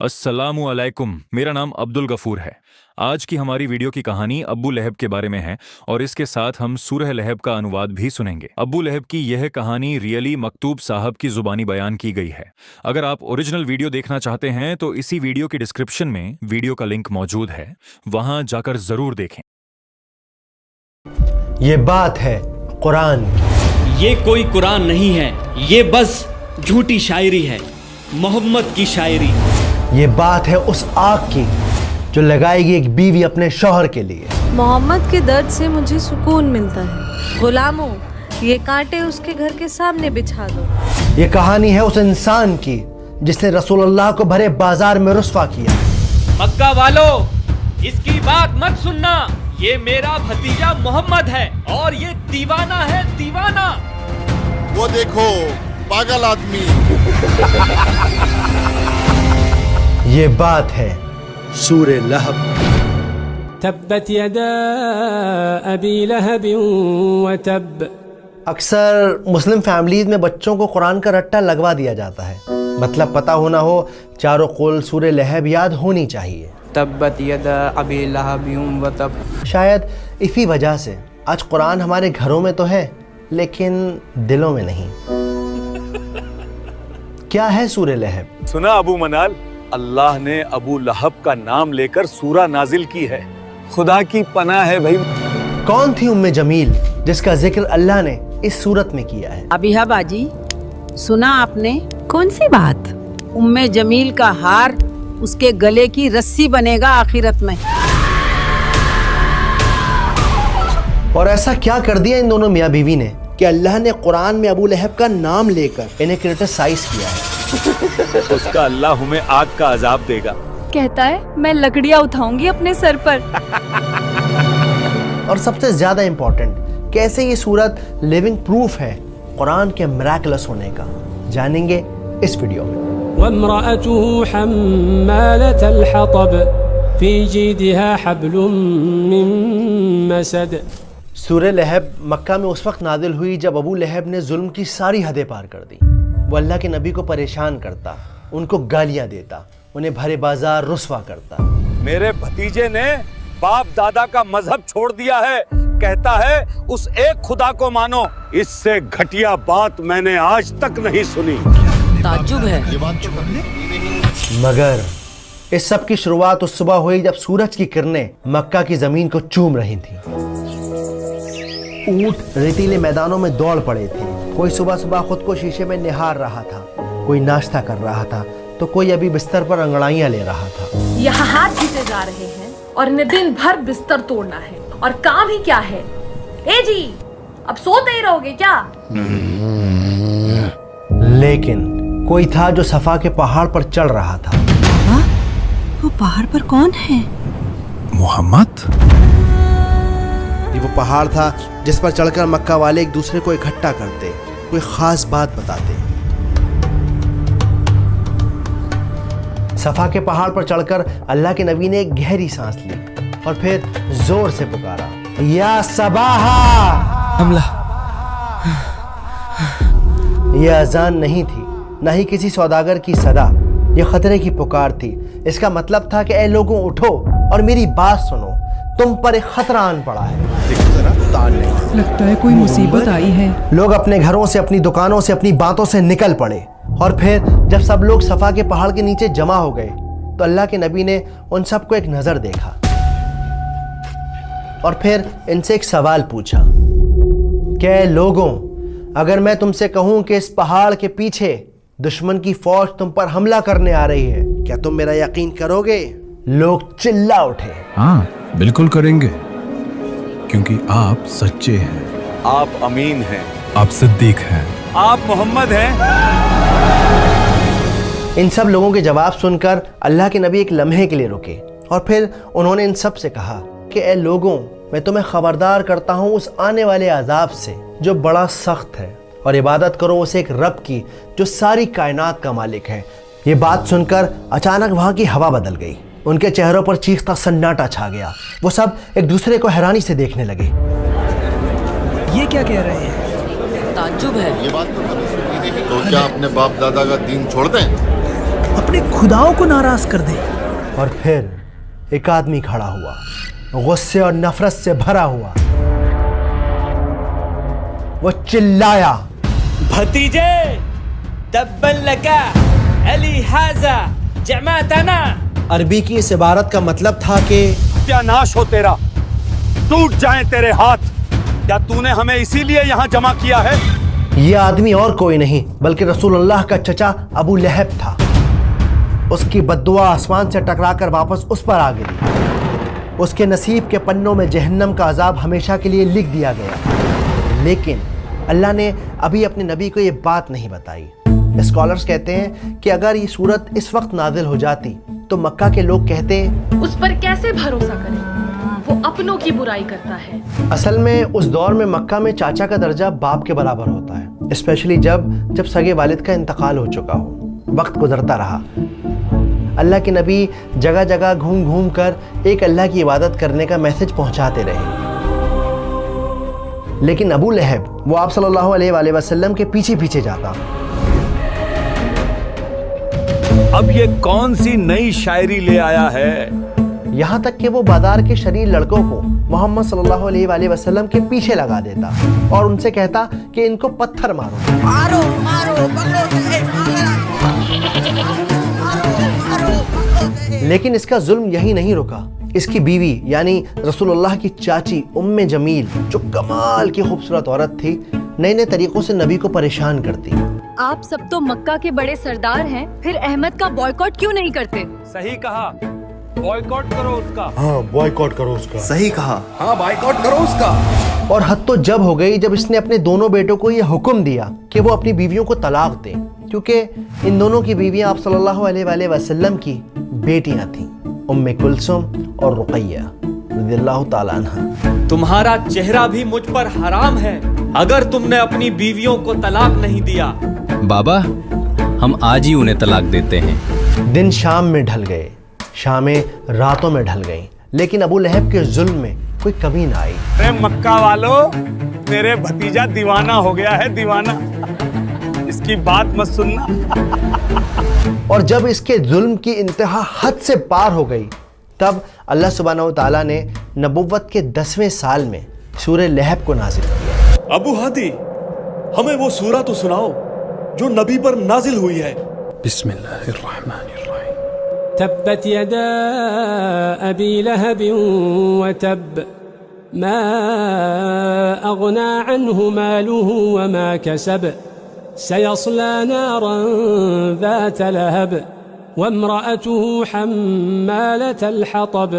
अस्सलामु अलैकुम। मेरा नाम अब्दुल गफूर है। आज की हमारी वीडियो की कहानी अब्बू लहब के बारे में है और इसके साथ हम सूरह लहब का अनुवाद भी सुनेंगे। अब्बू लहब की यह कहानी रियली मकतूब साहब की जुबानी बयान की गई है। अगर आप ओरिजिनल वीडियो देखना चाहते हैं तो इसी वीडियो की डिस्क्रिप्शन में वीडियो का लिंक मौजूद है, वहां जाकर जरूर देखें। ये बात है कुरान की। ये कोई कुरान नहीं है, ये बस झूठी शायरी है, मोहम्मद की शायरी। ये बात है उस आग की जो लगाएगी एक बीवी अपने शौहर के लिए। मोहम्मद के दर्द से मुझे सुकून मिलता है। गुलामों, ये कांटे उसके घर के सामने बिछा दो। ये कहानी है उस इंसान की जिसने रसूलुल्लाह को भरे बाजार में रुस्वा किया। मक्का वालों, इसकी बात मत सुनना, ये मेरा भतीजा मोहम्मद है और ये दीवाना है, दीवाना। वो देखो पागल आदमी। ये बात है सूरे लहब। तब्बत यदा अबी लहब व तब। अक्सर मुस्लिम फैमिलीज में बच्चों को कुरान का रट्टा लगवा दिया जाता है, मतलब पता होना हो, चारों कुल सूरे लहब याद होनी चाहिए। तब्बत यदा अबी लहब व तब। शायद इसी वजह से आज कुरान हमारे घरों में तो है लेकिन दिलों में नहीं। क्या है सूरे लहब? सुना अबू मनाल, अल्लाह ने अबू लहब का नाम लेकर सूरा नाजिल की है। खुदा की पनाह है भाई। कौन थी उम्मे जमील जिसका जिक्र अल्लाह ने इस सूरत में किया है? अबिहा बाजी, सुना आपने? कौन सी बात? उम्मे जमील का हार उसके गले की रस्सी बनेगा आखिरत में। और ऐसा क्या कर दिया इन दोनों मियाँ बीवी ने कि अल्लाह ने कुरान में अबू लहब का नाम लेकर इन्हें क्रिटिसाइज किया है। उसका अल्लाह हमें आग का अजाब देगा। कहता है मैं लकड़ियाँ उठाऊंगी अपने सर पर। और सबसे ज्यादा इम्पोर्टेंट, कैसे ये सूरत लिविंग प्रूफ है कुरान के मिराकुलस होने का, जानेंगे इस वीडियो में। वम्रअतुहु हम्मालतल हतब फी जीदिहा हब्लुम मिन मसद। सूरह लहब मक्का में उस वक्त नाजिल हुई जब अबू लहब ने जुल्म की सारी हदें पार कर दी। वो अल्लाह के नबी को परेशान करता, उनको गालियां देता, उन्हें भरे बाजार रुस्वा करता। मेरे भतीजे ने बाप दादा का मजहब छोड़ दिया है, कहता है उस एक खुदा को मानो। इससे घटिया बात मैंने आज तक नहीं सुनी। ताज्जुब है। मगर इस सब की शुरुआत उस सुबह हुई जब सूरज की किरणें मक्का की जमीन को चूम रही थी। ऊंट रेतीले मैदानों में दौड़ पड़े थे। कोई सुबह सुबह खुद को शीशे में निहार रहा था, कोई नाश्ता कर रहा था तो कोई अभी बिस्तर पर अंगड़ाइयां ले रहा था। यहाँ हाथ खींचे जा रहे हैं और इन्हें दिन भर बिस्तर तोड़ना है और काम ही क्या है? ए जी, अब सोते ही रहोगे क्या? लेकिन कोई था जो सफा के पहाड़ पर चढ़ रहा था। हाँ? वो पहाड़ पर कौन है? मोहम्मद। ये वो पहाड़ था जिस पर चढ़कर मक्का वाले एक दूसरे को इकट्ठा करते, कोई खास बात बताते। सफा के पहाड़ पर चढ़कर अल्लाह के नबी ने एक गहरी सांस ली और फिर जोर से पुकारा, या सबाहा। हमला। यह अजान नहीं थी, न ही किसी सौदागर की सदा, यह खतरे की पुकार थी। इसका मतलब था कि ऐ लोगों, उठो और मेरी बात सुनो, तुम पर एक खतरा आन पड़ा है। लगता है कोई मुसीबत आई है। लोग अपने घरों से, अपनी दुकानों से, अपनी बातों से निकल पड़े और फिर जब सब लोग सफा के पहाड़ के नीचे जमा हो गए तो अल्लाह के नबी ने उन सबको एक नजर देखा और फिर इनसे एक सवाल पूछा, क्या लोगों, अगर मैं तुमसे कहूं कि इस पहाड़ के पीछे दुश्मन की फौज तुम पर हमला करने आ रही है, क्या तुम मेरा यकीन करोगे? लोग चिल्ला उठे, हाँ बिल्कुल करेंगे, क्योंकि आप सच्चे हैं, आप अमीन हैं, आप सिद्दीक हैं, आप मोहम्मद हैं। इन सब लोगों के जवाब सुनकर अल्लाह के नबी एक लम्हे के लिए रुके और फिर उन्होंने इन सब से कहा कि ऐ लोगों, मैं तुम्हें खबरदार करता हूँ उस आने वाले अजाब से जो बड़ा सख्त है, और इबादत करो उस एक रब की जो सारी कायनात का मालिक है। ये बात सुनकर अचानक वहाँ की हवा बदल गई, उनके चेहरों पर चीखता सन्नाटा छा गया। वो सब एक दूसरे को हैरानी से देखने लगे। ये क्या कह रहे हैं? ताज्जुब है। ये बात तो क्या अपने बाप दादा का दीन छोड़ दें? अपने खुदाओं को नाराज कर दे। और फिर एक आदमी खड़ा हुआ, गुस्से और नफरत से भरा हुआ। वो चिल्लाया, भतीजे तब्बन लका अली हाजा जमातना। अरबी की इस इबारत का मतलब था कि क्या नाश हो तेरा, टूट जाएं तेरे हाथ। क्या तूने हमें इसीलिए यहाँ जमा किया है? ये आदमी और कोई नहीं बल्कि रसूलुल्लाह का चचा अबू लहब था। उसकी बद्दुआ आसमान से टकराकर वापस उस पर आ गिरी। उसके नसीब के पन्नों में जहन्नम का अजाब हमेशा के लिए लिख दिया गया। लेकिन अल्लाह ने अभी अपने नबी को ये बात नहीं बताई। स्कॉलर्स कहते हैं कि अगर ये सूरत इस वक्त नाजिल हो जाती तो मक्का के लोग कहते उस पर कैसे भरोसा करें, वो अपनों की बुराई करता है। असल में उस दौर में मक्का में चाचा का दर्जा बाप के बराबर होता है, स्पेशली जब सगे वालिद का इंतकाल हो चुका हो। वक्त गुजरता रहा, अल्लाह के नबी जगह जगह घूम घूम कर एक अल्लाह की इबादत करने का मैसेज पहुंचाते रहे। लेकिन अबू लहब वो आप सल्लल्लाहु अलैहि वसल्लम के पीछे पीछे जाता। अब ये कौन सी नई शायरी ले आया है? यहाँ तक कि वो बाजार के शरीर लड़कों को मोहम्मद सल्लल्लाहु अलैहि वसल्लम के पीछे लगा देता और उनसे कहता कि इनको पत्थर मारो मारो मारो लेकिन इसका जुल्म यही नहीं रुका। इसकी बीवी यानी रसूलुल्लाह की चाची उम्मे जमील, जो कमाल की खूबसूरत औरत थी, नए नए तरीकों से नबी को परेशान करती। आप सब तो मक्का के बड़े सरदार हैं, फिर अहमद का बॉयकॉट क्यों नहीं करते? सही कहा, बॉयकॉट करो उसका। हाँ, बॉयकॉट करो उसका। सही कहा, हाँ, बॉयकॉट करो उसका। और हद तो जब हो गई जब इसने अपने दोनों बेटों को यह हुक्म दिया कि वो अपनी बीवियों को तलाक दें, क्योंकि इन दोनों की बीवियां आप सल्लल्लाहु अलैहि वसल्लम की बेटियां थीं, उम्मे कुलसुम और रुकैया रज़ियल्लाहु ताला अन्हा। तुम्हारा चेहरा भी मुझ पर हराम है अगर तुमने अपनी बीवियों को तलाक नहीं दिया। बाबा, हम आज ही उन्हें तलाक देते हैं। दिन शाम में ढल गए, शामें रातों में ढल गईं, लेकिन अबू लहब के जुल्म में कोई कमी ना आई। अरे मक्का वालों, मेरे भतीजा दीवाना हो गया है, दीवाना। इसकी बात मत सुनना। और जब इसके जुल्म की इंतहा हद से पार हो गई, तब अल्लाह सुब्हानहू व तआला ने नबुव्वत के 10वें साल में सूरह लहब को नाजिल किया। अबू हादी, हमें वो सूरह तो सुनाओ जो नबी पर नाजिल हुई है। बिस्मिल्लाहिर्रहमानिर्रहीम। तब्बत यदा अबी लहब व तब मा अगना अन्हु मालुहु व मा कसब सयस्ला नारन ज़ात लहब वम्रअतुहु हम्मालतल हतब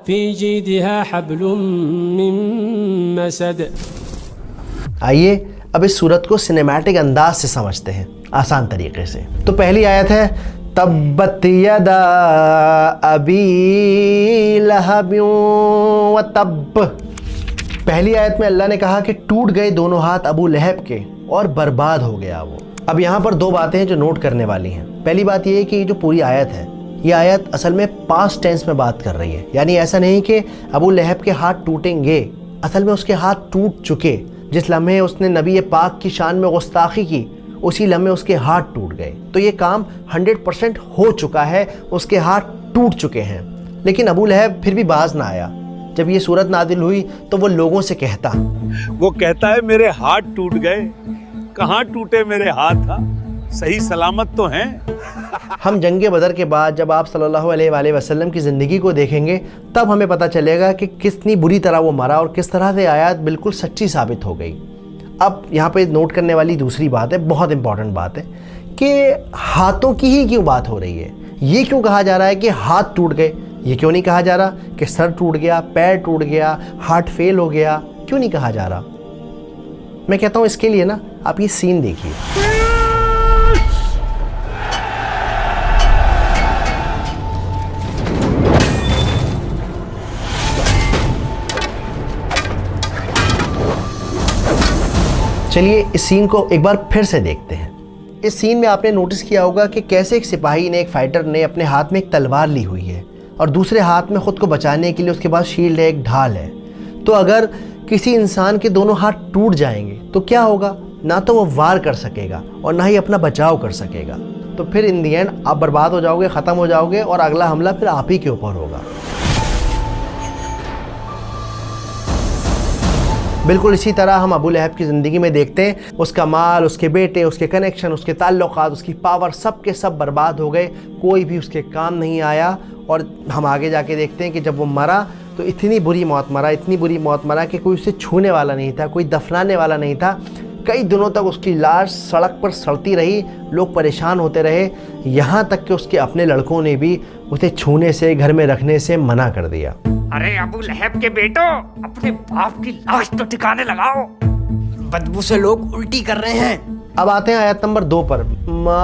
फी जीदिहा हब्लुम मिन मसद। आइए अब इस सूरत को सिनेमैटिक अंदाज से समझते हैं, आसान तरीके से। तो पहली आयत है तब्बत यदा अबी लहब व तब। पहली आयत में अल्लाह ने कहा कि टूट गए दोनों हाथ अबू लहब के और बर्बाद हो गया वो। अब यहाँ पर दो बातें हैं जो नोट करने वाली हैं। पहली बात ये है कि ये जो पूरी आयत है, ये आयत असल में पास्ट टेंस में बात कर रही है, यानी ऐसा नहीं कि अबू लहब के हाथ टूटेंगे, असल में उसके हाथ टूट चुके। जिस लम्हे उसने नबी पाक की शान में गुस्ताखी की, उसी लम्हे उसके हाथ टूट गए। तो ये काम 100% हो चुका है, उसके हाथ टूट चुके हैं। लेकिन अबू लहब फिर भी बाज ना आया। जब ये सूरत नादिल हुई तो वो लोगों से कहता, वो कहता है मेरे हाथ टूट गए। कहाँ टूटे मेरे हाथ? सही सलामत तो हैं। हम जंगे बदर के बाद जब आप सल्लल्लाहु अलैहि वसल्लम की ज़िंदगी को देखेंगे, तब हमें पता चलेगा कि कितनी बुरी तरह वो मरा और किस तरह से आयत बिल्कुल सच्ची साबित हो गई। अब यहाँ पे नोट करने वाली दूसरी बात है, बहुत इंपॉर्टेंट बात है, कि हाथों की ही क्यों बात हो रही है। ये क्यों कहा जा रहा है कि हाथ टूट गए? ये क्यों नहीं कहा जा रहा कि सर टूट गया, पैर टूट गया, हार्ट फेल हो गया? क्यों नहीं कहा जा रहा? मैं कहता हूँ इसके लिए ना आप ये सीन देखिए। चलिए इस सीन को एक बार फिर से देखते हैं। इस सीन में आपने नोटिस किया होगा कि कैसे एक सिपाही ने, एक फाइटर ने अपने हाथ में एक तलवार ली हुई है और दूसरे हाथ में ख़ुद को बचाने के लिए उसके पास शील्ड है, एक ढाल है। तो अगर किसी इंसान के दोनों हाथ टूट जाएंगे तो क्या होगा? ना तो वो वार कर सकेगा और ना ही अपना बचाव कर सकेगा। تو پھر ان دی اینڈ آپ برباد ہو جاؤ گے، ختم ہو جاؤ گے، اور اگلا حملہ پھر آپ ہی کے اوپر ہوگا۔ بالکل اسی طرح ہم ابو لہب کی زندگی میں دیکھتے ہیں، اس کا مال، اس کے بیٹے، اس کے کنیکشن، اس کے تعلقات، اس کی پاور، سب کے سب برباد ہو گئے، کوئی بھی اس کے کام نہیں آیا۔ اور ہم آگے جا کے دیکھتے ہیں کہ جب وہ مرا تو اتنی بری موت مرا، اتنی بری موت مرا کہ کوئی اسے چھونے والا نہیں تھا، کوئی دفنانے والا نہیں تھا۔ کئی دنوں تک اس کی لاش سڑک پر سڑتی رہی، لوگ پریشان ہوتے رہے، یہاں تک کہ اس کے اپنے لڑکوں نے بھی اسے چھونے سے، گھر میں رکھنے سے منع کر دیا۔ ارے ابو لہب کے بیٹو، اپنے باپ کی لاش تو ٹھکانے لگاؤ، بدبو سے لوگ الٹی کر رہے ہیں۔ اب آتے ہیں آیت نمبر 2 پر، ما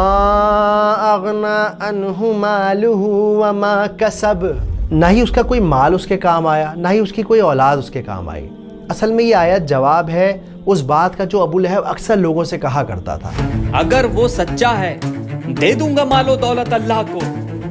اغنا عنہ مالہ وما کسب، نہ ہی اس کا کوئی مال اس کے کام آیا، نہ ہی اس کی کوئی اولاد اس کے کام آئی۔ اصل میں یہ آیت جواب ہے اس بات کا جو ابو لہب اکثر لوگوں سے کہا کرتا تھا، اگر وہ سچا ہے دے دوں گا مال و دولت اللہ کو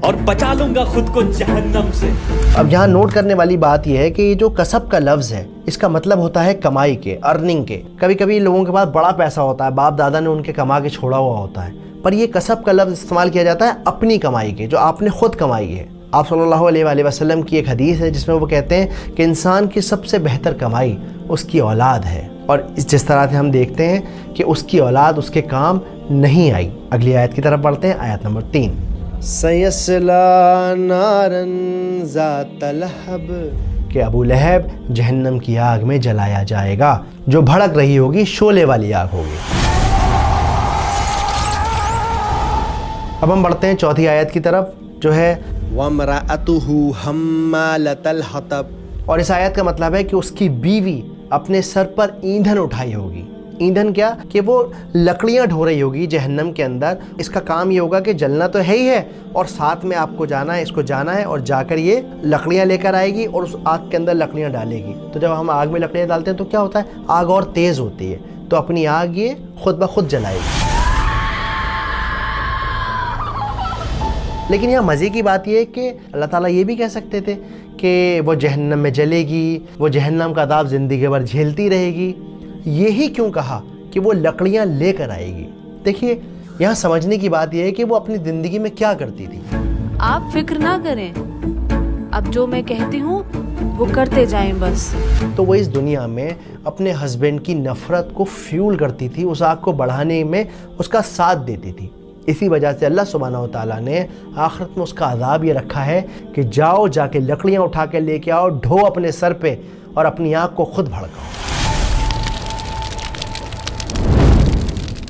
اور بچا لوں گا خود کو جہنم سے۔ اب یہاں نوٹ کرنے والی بات یہ ہے کہ یہ جو کسب کا لفظ ہے، اس کا مطلب ہوتا ہے کمائی کے، ارننگ کے۔ کبھی کبھی لوگوں کے پاس بڑا پیسہ ہوتا ہے، باپ دادا نے ان کے کما کے چھوڑا ہوا ہوتا ہے، پر یہ کسب کا لفظ استعمال کیا جاتا ہے اپنی کمائی کے، جو آپ نے خود کمائی ہے۔ آپ صلی اللہ علیہ وآلہ وسلم کی ایک حدیث ہے جس میں وہ کہتے ہیں کہ انسان کی سب سے بہتر کمائی اس کی اولاد ہے، اور جس طرح سے ہم دیکھتے ہیں کہ اس کی اولاد اس کے کام نہیں آئی۔ اگلی آیت کی طرف بڑھتے ہیں، آیت نمبر 3، سَيَصْلَىٰ نَارًا ذَاتَ لَهَبٍ، کہ ابو لہب جہنم کی آگ میں جلایا جائے گا، جو بھڑک رہی ہوگی، شعلے والی آگ ہوگی۔ اب ہم بڑھتے ہیں چوتھی آیت کی طرف، جو ہے وَامْرَأَتُهُ حَمَّالَةَ الْحَطَبِ، اور اس آیت کا مطلب ہے کہ اس کی بیوی اپنے سر پر ایندھن اٹھائی ہوگی۔ ایندھن کیا؟ کہ وہ لکڑیاں ڈھو رہی ہوگی جہنم کے اندر۔ اس کا کام یہ ہوگا کہ جلنا تو ہے ہی ہے، اور ساتھ میں آپ کو جانا ہے، اس کو جانا ہے، اور جا کر یہ لکڑیاں لے کر آئے گی اور اس آگ کے اندر لکڑیاں ڈالے گی۔ تو جب ہم آگ میں لکڑیاں ڈالتے ہیں تو کیا ہوتا ہے؟ آگ اور تیز ہوتی ہے، تو اپنی آگ یہ خود بخود جلائے گی۔ لیکن یہاں مزے کی بات یہ ہے کہ اللہ تعالیٰ یہ بھی کہہ سکتے تھے کہ وہ جہنم میں جلے گی، وہ جہنم کا عذاب زندگی بھر جھیلتی رہے گی۔ یہی کیوں کہا کہ وہ لکڑیاں لے کر آئے گی؟ دیکھیے یہاں سمجھنے کی بات یہ ہے کہ وہ اپنی زندگی میں کیا کرتی تھی۔ آپ فکر نہ کریں، اب جو میں کہتی ہوں وہ کرتے جائیں بس۔ تو وہ اس دنیا میں اپنے ہسبینڈ کی نفرت کو فیول کرتی تھی، اس آگ کو بڑھانے میں اس کا ساتھ دیتی تھی۔ اسی وجہ سے اللہ سبحانہ و تعالیٰ نے آخرت میں اس کا عذاب یہ رکھا ہے کہ جاؤ، جا کے لکڑیاں اٹھا کے لے کے آؤ، ڈھو اپنے سر پہ اور اپنی آگ کو خود بھڑکاؤ۔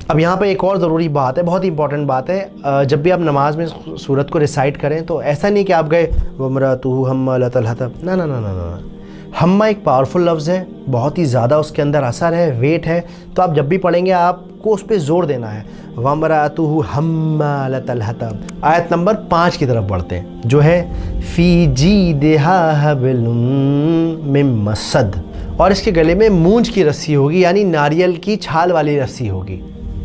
اب یہاں پہ ایک اور ضروری بات ہے، بہت امپورٹنٹ بات ہے۔ جب بھی آپ نماز میں سورت کو ریسائٹ کریں تو ایسا نہیں کہ آپ گئے وَامْرَأَتُهُ حَمَّالَةَ الْحَطَبِ، نہ، ہمہ ایک پاورفل لفظ ہے، بہت ہی زیادہ اس کے اندر اثر ہے، ویٹ ہے، تو آپ جب بھی پڑھیں گے آپ کو اس پہ زور دینا ہے۔ وَامْرَأَتُهُ حَمَّالَةَ الْحَطَبِ۔ آیت نمبر 5 کی طرف بڑھتے ہیں، جو ہے فِي جِيدِهَا حَبْلٌ مِّن مَّسَدٍ، اور اس کے گلے میں مونج کی رسی ہوگی، یعنی ناریل کی چھال والی رسی ہوگی۔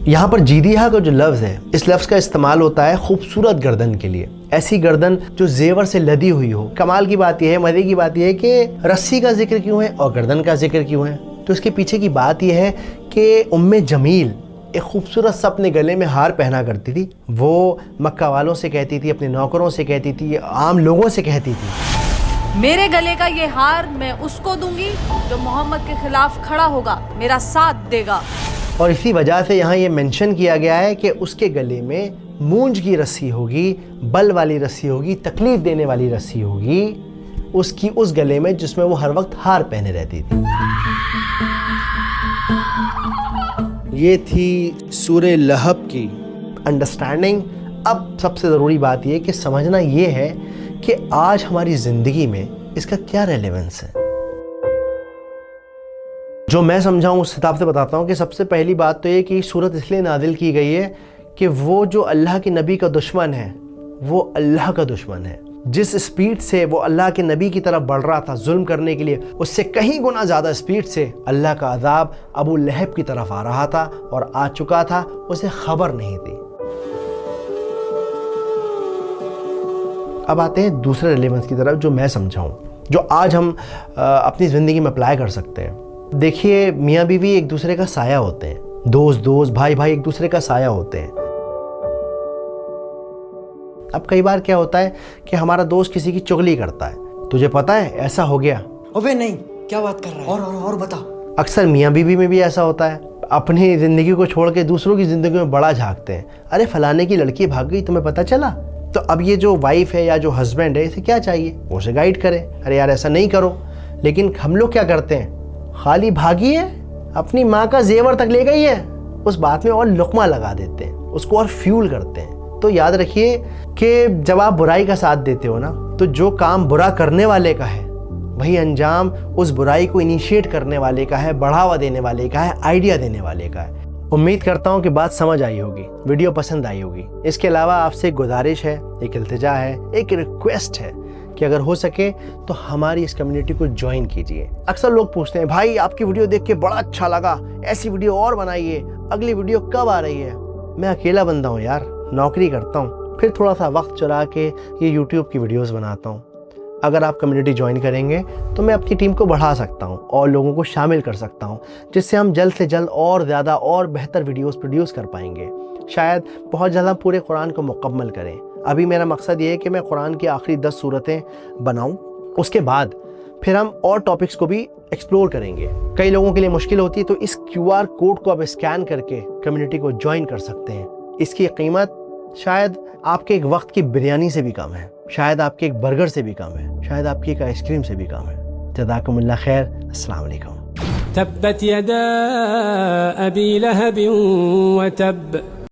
یہاں پر جیدیہا کا جو لفظ ہے، اس لفظ کا استعمال ہوتا ہے خوبصورت گردن کے لیے، ایسی گردن جو زیور سے لدی ہوئی ہو۔ کمال کی بات یہ ہے، مزے کی بات یہ ہے کہ رسی کا ذکر کیوں ہے اور گردن کا ذکر کیوں ہے؟ تو اس کے پیچھے کی بات یہ ہے کہ ام جمیل ایک خوبصورت سا اپنے گلے میں ہار پہنا کرتی تھی۔ وہ مکہ والوں سے کہتی تھی، اپنے نوکروں سے کہتی تھی، عام لوگوں سے کہتی تھی، میرے گلے کا یہ ہار میں اس کو دوں گی جو محمد کے خلاف کھڑا ہوگا، میرا ساتھ دے گا۔ اور اسی وجہ سے یہاں یہ منشن کیا گیا ہے کہ اس کے گلے میں مونج کی رسی ہوگی، بل والی رسی ہوگی، تکلیف دینے والی رسی ہوگی اس کی اس گلے میں جس میں وہ ہر وقت ہار پہنے رہتی تھی۔ یہ تھی سورہ لہب کی انڈرسٹینڈنگ۔ اب سب سے ضروری بات یہ کہ سمجھنا یہ ہے کہ آج ہماری زندگی میں اس کا کیا ریلیونس ہے۔ جو میں سمجھاؤں اس حساب سے بتاتا ہوں کہ سب سے پہلی بات تو یہ کہ سورت اس لیے نازل کی گئی ہے کہ وہ جو اللہ کے نبی کا دشمن ہے وہ اللہ کا دشمن ہے۔ جس سپیڈ سے وہ اللہ کے نبی کی طرف بڑھ رہا تھا ظلم کرنے کے لیے، اس سے کہیں گنا زیادہ سپیڈ سے اللہ کا عذاب ابو لہب کی طرف آ رہا تھا اور آ چکا تھا، اسے خبر نہیں تھی۔ اب آتے ہیں دوسرے ریلیونس کی طرف جو میں سمجھاؤں، جو آج ہم اپنی زندگی میں اپلائی کر سکتے ہیں۔ دیکھیے میاں بیوی ایک دوسرے کا سایہ ہوتے ہیں، دوست بھائی ایک دوسرے کا سایہ ہوتے ہیں۔ اب کئی بار کیا ہوتا ہے کہ ہمارا دوست کسی کی چغلی کرتا ہے، تجھے پتہ ہے ایسا ہو گیا، ابے نہیں، کیا بات کر رہا ہے؟ اور بتا۔ اکثر میاں بیوی میں بھی ایسا ہوتا ہے، اپنی زندگی کو چھوڑ کے دوسروں کی زندگی میں بڑا جھانکتے ہیں، ارے فلانے کی لڑکی بھاگ گئی تمہیں پتہ چلا؟ تو اب یہ جو وائف ہے یا جو ہسبینڈ ہے اسے کیا چاہیے؟ وہ اسے گائیڈ کرے، ارے یار ایسا نہیں کرو۔ لیکن ہم لوگ کیا کرتے ہیں؟ خالی بھاگی ہے، اپنی ماں کا زیور تک لے گئی ہے، اس بات میں اور لقمہ لگا دیتے ہیں، اس کو اور فیول کرتے ہیں۔ تو یاد رکھیے کہ جب آپ برائی کا ساتھ دیتے ہو نا، تو جو کام برا کرنے والے کا ہے وہی انجام اس برائی کو انیشیٹ کرنے والے کا ہے، بڑھاوا دینے والے کا ہے، آئیڈیا دینے والے کا ہے۔ امید کرتا ہوں کہ بات سمجھ آئی ہوگی، ویڈیو پسند آئی ہوگی۔ اس کے علاوہ آپ سے ایک گزارش ہے، ایک التجا ہے، ایک ریکویسٹ ہے کہ اگر ہو سکے تو ہماری اس کمیونٹی کو جوائن کیجئے۔ اکثر لوگ پوچھتے ہیں بھائی آپ کی ویڈیو دیکھ کے بڑا اچھا لگا، ایسی ویڈیو اور بنائیے، اگلی ویڈیو کب آ رہی ہے؟ میں اکیلا بندہ ہوں یار، نوکری کرتا ہوں، پھر تھوڑا سا وقت چلا کے یہ یوٹیوب کی ویڈیوز بناتا ہوں۔ اگر آپ کمیونٹی جوائن کریں گے تو میں اپنی ٹیم کو بڑھا سکتا ہوں اور لوگوں کو شامل کر سکتا ہوں، جس سے ہم جلد سے جلد اور زیادہ اور بہتر ویڈیوز پروڈیوس کر پائیں گے۔ شاید بہت جلد ہم پورے قرآن کو مکمل کریں۔ ابھی میرا مقصد یہ ہے کہ میں قرآن کی آخری 10 سورتیں بناؤں، اس کے بعد پھر ہم اور ٹاپکس کو بھی ایکسپلور کریں گے۔ کئی لوگوں کے لیے مشکل ہوتی ہے تو اس QR کوڈ کو آپ اسکین کر کے کمیونٹی کو جوائن کر سکتے ہیں۔ اس کی قیمت شاید آپ کے ایک وقت کی بریانی سے بھی کم ہے، شاید آپ کے ایک برگر سے بھی کم ہے، شاید آپ کی ایک آئس کریم سے بھی کم ہے۔ جزاکم اللہ خیر، السلام علیکم۔ تبت يدا أبي لهب وتب